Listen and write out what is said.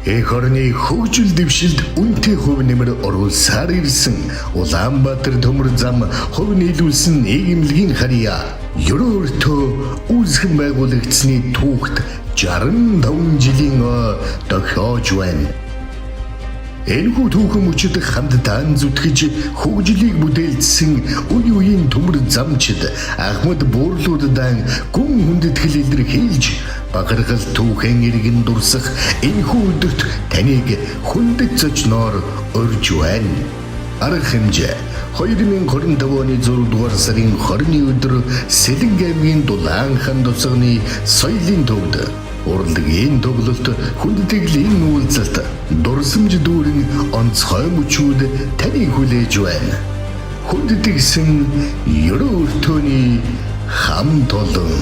Эх орны хөгжил дэвшилд үнэтэй хөв нэмэр оруулсаар ирсэн Улаанбаатар төмөр зам хөв нийлүүлсэн нийгэмлэгийн харьяа ерөөртөө үүсгэн байгуулагдсны түүхт 65 жилийн дохиож байна. Энэхүү түүхэн мөчөд хамтдаа зүтгэж хөгжлийг бүдээлдсэн үе үеийн төмөр замчид Ахмад Буурлуудаан гүн хүндэтгэл илэрхийлж багаргал түүхэн иргэн дурсах энэхүү өдөрт таныг хүндэт зочноор урьж байна. Арга хэмжээ 2025 оны 6 дугаар сарын 20-ны өдөр Сэлэнг аймгийн Дулаанхан тусганы соёлын төвд урлагийн тоглолт хүндэтгэлийн уулзалт дурсамж дүүрэн онцгой мөчүүд таныг хүлээж байна. Хүндэтгсэн ерөөртөөний хамт олон